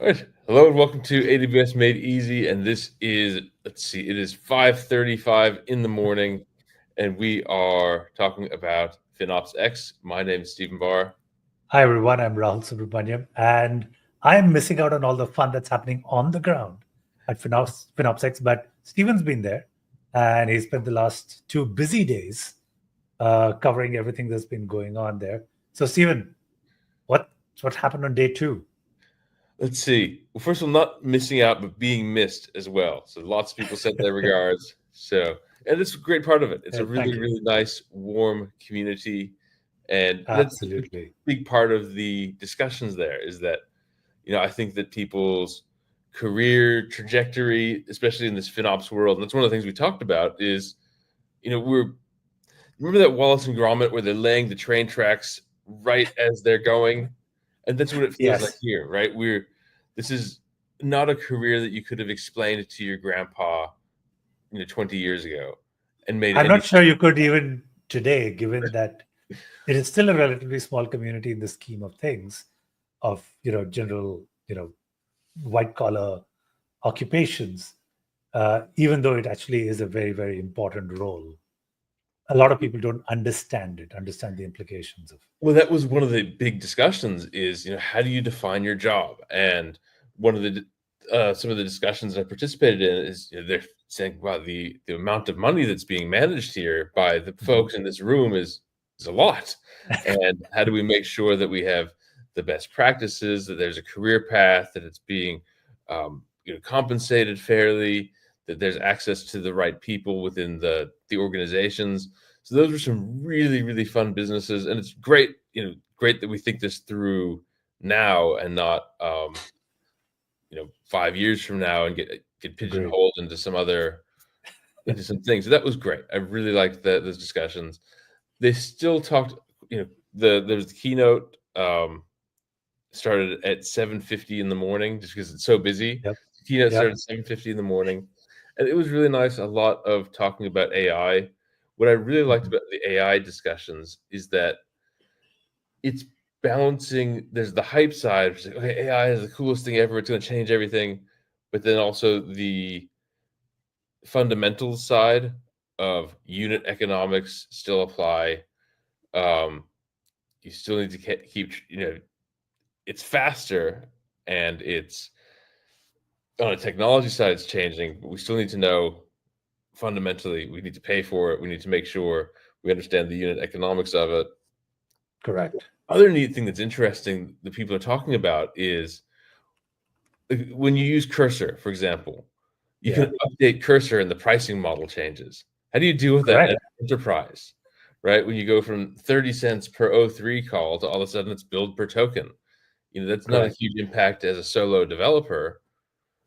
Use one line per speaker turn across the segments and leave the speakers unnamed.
All right. Hello and welcome to AWS Made Easy. And this is, it is 5:35 in the morning, and we are talking about FinOpsX. My name is Stephen Barr.
Hi everyone, I'm Rahul Subramaniam, and I'm missing out on all the fun that's happening on the ground at FinOpsX. But Stephen's been there, and he spent the last 2 busy days covering everything that's been going on there. So, Stephen, what happened on day 2?
Let's see. Well, first of all, not missing out, but being missed as well. So lots of people sent their regards. And this is a great part of it. It's a
Thank
really,
you.
really nice, warm community. And that's a
Absolutely.
big part of the discussions there is that, I think that people's career trajectory, especially in this FinOps world, and that's one of the things we remember that Wallace and Gromit where they're laying the train tracks right as they're going, and that's what it feels like
Yes.
here, right? This is not a career that you could have explained to your grandpa, 20 years ago, and made
I'm
any.
not sure you could even today, given that it is still a relatively small community in the scheme of things, of general white collar occupations, even though it actually is a very, very important role. A lot of people don't understand the implications of.
Well, that was one of the big discussions is, how do you define your job? And one of the some of the discussions I participated in is, they're saying, wow, the amount of money that's being managed here by the folks in this room is a lot. And how do we make sure that we have the best practices, that there's a career path, that it's being compensated fairly, that there's access to the right people within the organizations. So those are some really, really fun businesses, and it's great, great that we think this through now and not, 5 years from now and get pigeonholed into some things. So that was great. I really liked those discussions. They still talked, there was the keynote, started at 7:50 in the morning just because it's so busy.
Yep.
The keynote started at 7:50 in the morning, and it was really nice. A lot of talking about AI. What I really liked about the AI discussions is that it's balancing. There's the hype side, which is like, okay, AI is the coolest thing ever. It's going to change everything, but then also the fundamentals side of unit economics still apply. You still need to keep, it's faster, and it's on a technology side, it's changing, but we still need to know fundamentally, we need to pay for it. We need to make sure we understand the unit economics of it.
Correct.
Other neat thing that's interesting that people are talking about is when you use Cursor, for example, you can update Cursor and the pricing model changes. How do you deal with that at enterprise, right? When you go from 30 cents per O3 call to all of a sudden it's billed per token. That's not a huge impact as a solo developer.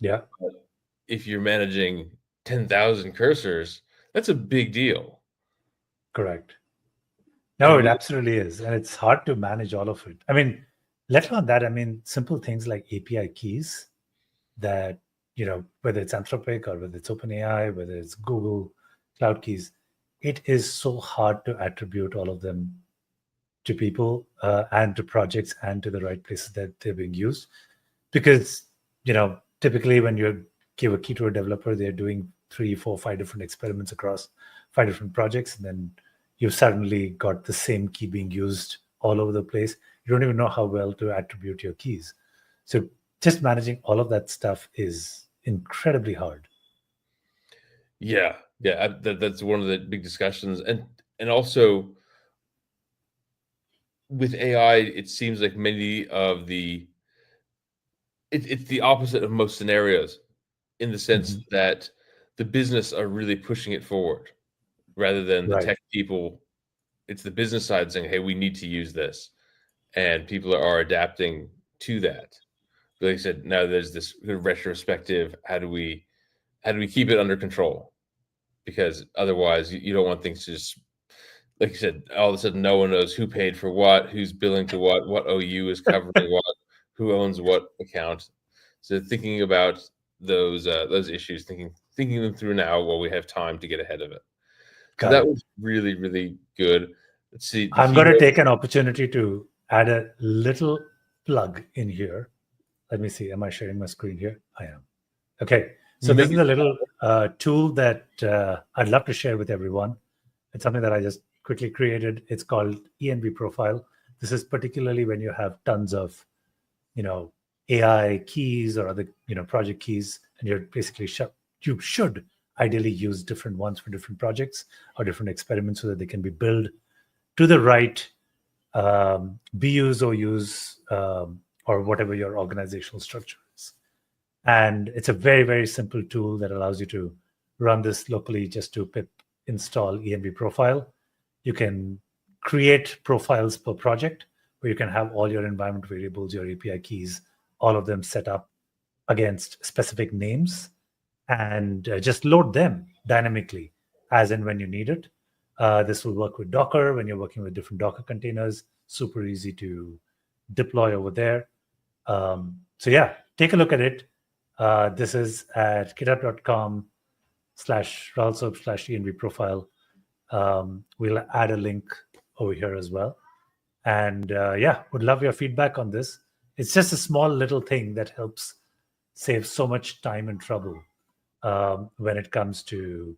Yeah.
But if you're managing 10,000 cursors, that's a big deal.
Correct. No, it absolutely is. And it's hard to manage all of it. I mean, let alone that, simple things like API keys that, whether it's Anthropic or whether it's OpenAI, whether it's Google Cloud Keys, it is so hard to attribute all of them to people and to projects and to the right places that they're being used. Because, typically when you give a key to a developer, they're doing 3, 4, 5 different experiments across 5 different projects. And then you've suddenly got the same key being used all over the place. You don't even know how well to attribute your keys. So just managing all of that stuff is incredibly hard.
Yeah. That's one of the big discussions. And also with AI, it seems like many of it's the opposite of most scenarios, in the sense that the business are really pushing it forward rather than the tech people. It's the business side saying, hey, we need to use this. And people are adapting to that. Like I said, now there's this retrospective, how do we keep it under control? Because otherwise you don't want things to just, like you said, all of a sudden no one knows who paid for what, who's billing to what OU is covering what, who owns what account. So thinking about those issues, thinking them through now while we have time to get ahead of it. So that was really, really good. Let's see.
I'm going to take an opportunity to add a little plug in here. Let me see. Am I sharing my screen here? I am. Okay. So this is a little tool that I'd love to share with everyone. It's something that I just quickly created. It's called ENV Profile. This is particularly when you have tons of, AI keys or other, project keys, and you're basically you should ideally use different ones for different projects or different experiments so that they can be built to the right BUs, OUs, or whatever your organizational structure is. And it's a very, very simple tool that allows you to run this locally just to pip install ENV Profile. You can create profiles per project where you can have all your environment variables, your API keys, all of them set up against specific names, and just load them dynamically as and when you need it. This will work with Docker when you're working with different Docker containers. Super easy to deploy over there. So yeah, take a look at it. This is at github.com/rahulsoap/env profile. We'll add a link over here as well. And yeah, would love your feedback on this. It's just a small little thing that helps save so much time and trouble when it comes to,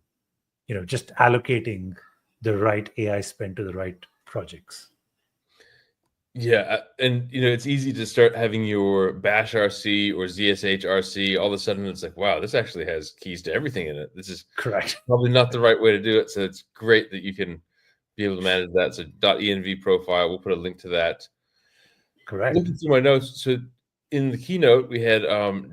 just allocating the right AI spend to the right projects.
Yeah, and it's easy to start having your bash RC or ZSH RC. All of a sudden, it's like, wow, this actually has keys to everything in it. This is
correct.
Probably not the right way to do it. So it's great that you can be able to manage that. So .env profile, we'll put a link to that.
Correct.
Looking through my notes, so in the keynote, we had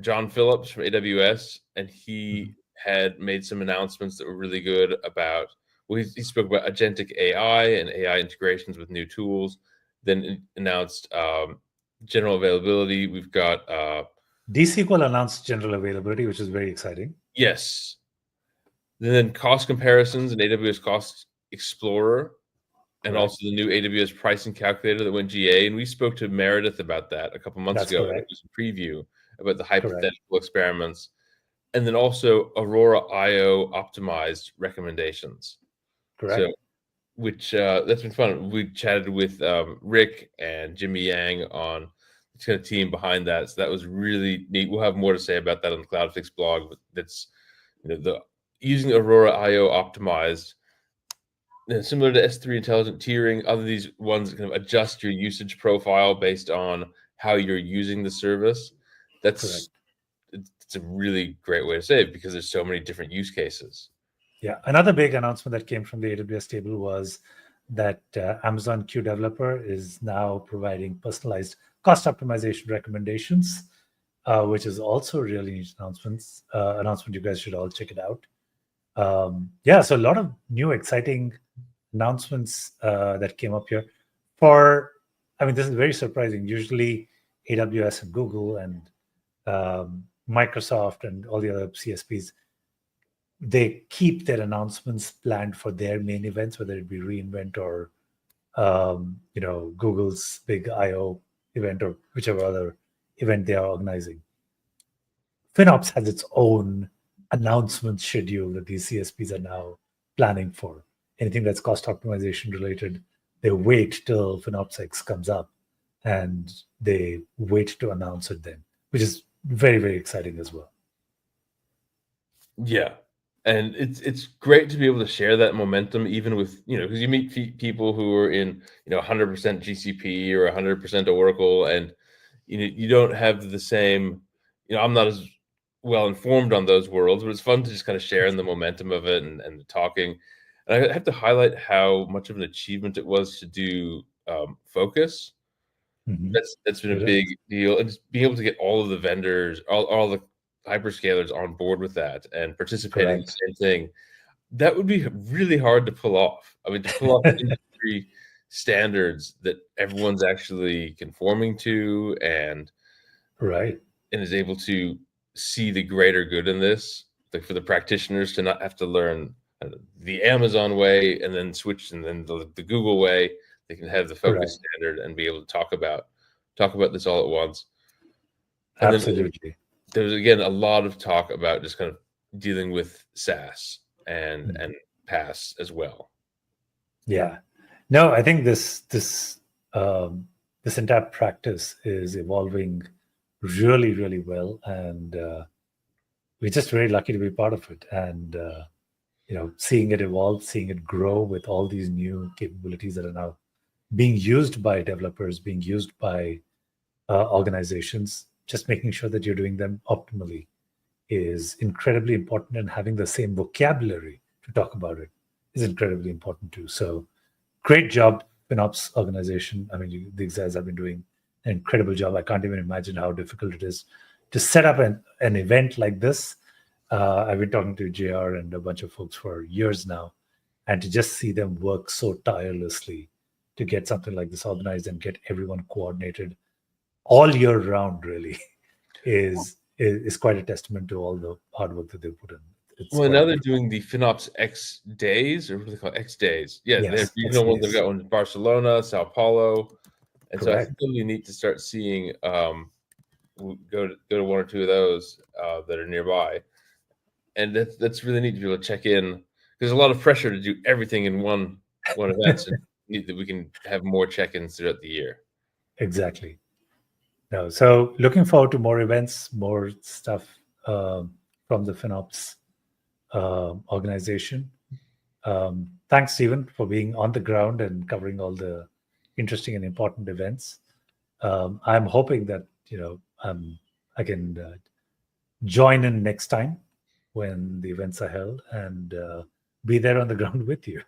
John Phillips from AWS, and he had made some announcements that were really good about, he spoke about agentic AI and AI integrations with new tools, then announced general availability. We've got
DSQL announced general availability, which is very exciting.
Yes. Then cost comparisons and AWS Cost Explorer, and also the new AWS pricing calculator that went GA. And we spoke to Meredith about that a couple months ago. It was a preview about the hypothetical experiments. And then also Aurora IO optimized recommendations.
Correct.
So, which that's been fun. We chatted with Rick and Jimmy Yang on the kind of team behind that. So that was really neat. We'll have more to say about that on the CloudFix blog. But that's the using Aurora IO optimized, similar to S3 intelligent tiering, other these ones that kind of adjust your usage profile based on how you're using the service. It's a really great way to save because there's so many different use cases.
Yeah. Another big announcement that came from the AWS table was that Amazon Q Developer is now providing personalized cost optimization recommendations, which is also a really neat announcement. You guys should all check it out. So a lot of new exciting announcements that came up here. This is very surprising. Usually AWS and Google and Microsoft and all the other CSPs, they keep their announcements planned for their main events, whether it be reInvent or Google's big I/O event or whichever other event they are organizing. FinOps has its own announcement schedule that these CSPs are now planning for. Anything that's cost optimization related, they wait till FinOpsX comes up and they wait to announce it then, which is very, very exciting as well.
Yeah. And it's great to be able to share that momentum, even with, because you meet people who are in, 100% GCP or 100% Oracle, and, you don't have the same, I'm not as well informed on those worlds, but it's fun to just kind of share in the momentum of it and the talking. And I have to highlight how much of an achievement it was to do focus.
Mm-hmm.
That's been a big deal, and just being able to get all of the vendors, all the hyperscalers on board with that and participating in the same thing, that would be really hard to pull off. I mean, to pull off industry standards that everyone's actually conforming to and is able to see the greater good in this, like for the practitioners to not have to learn the Amazon way and then switch and then the Google way. They can have the focus standard and be able to talk about this all at once. And
absolutely.
Then there's again a lot of talk about just kind of dealing with SaaS and PaaS as well.
Yeah, no, I think this entire practice is evolving really, really well. And we're just very lucky to be part of it. And, seeing it evolve, seeing it grow with all these new capabilities that are now being used by developers, being used by organizations, just making sure that you're doing them optimally is incredibly important, and having the same vocabulary to talk about it is incredibly important too. So great job, FinOps organization. I mean, these guys have been doing an incredible job. I can't even imagine how difficult it is to set up an event like this. I've been talking to JR and a bunch of folks for years now, and to just see them work so tirelessly to get something like this organized and get everyone coordinated all year round really is quite a testament to all the hard work that they put in.
Well, now they're doing the FinOpsX days, or what do they call it? X days? Yeah,
yes,
they've got one in Barcelona, Sao Paulo, and
correct.
so I think it'll be neat to start seeing go to one or two of those that are nearby, and that's really neat to be able to check in. There's a lot of pressure to do everything in one event, so neat that we can have more check-ins throughout the year.
Exactly. No, so looking forward to more events, more stuff from the FinOps organization. Thanks, Stephen, for being on the ground and covering all the interesting and important events. I'm hoping that I can join in next time when the events are held and be there on the ground with you.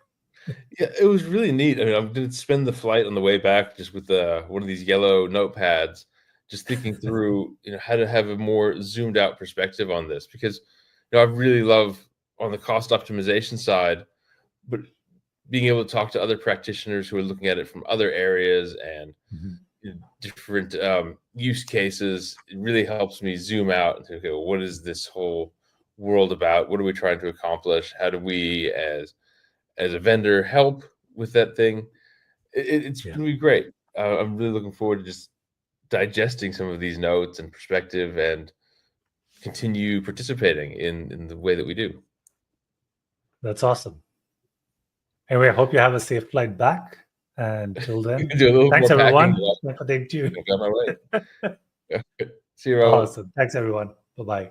Yeah, it was really neat. I mean, I'm going to spend the flight on the way back just with one of these yellow notepads, just thinking through, how to have a more zoomed out perspective on this, because, I really love on the cost optimization side, but being able to talk to other practitioners who are looking at it from other areas and different use cases, it really helps me zoom out and think, okay, well, what is this whole world about? What are we trying to accomplish? How do we, as a vendor, help with that thing? It's going to be great. I'm really looking forward to just digesting some of these notes and perspective and continue participating in the way that we do.
That's awesome. Anyway, I hope you have a safe flight back. And till then, thanks everyone.
Thank you. See you, Rahul.
Awesome. Thanks everyone. Bye-bye.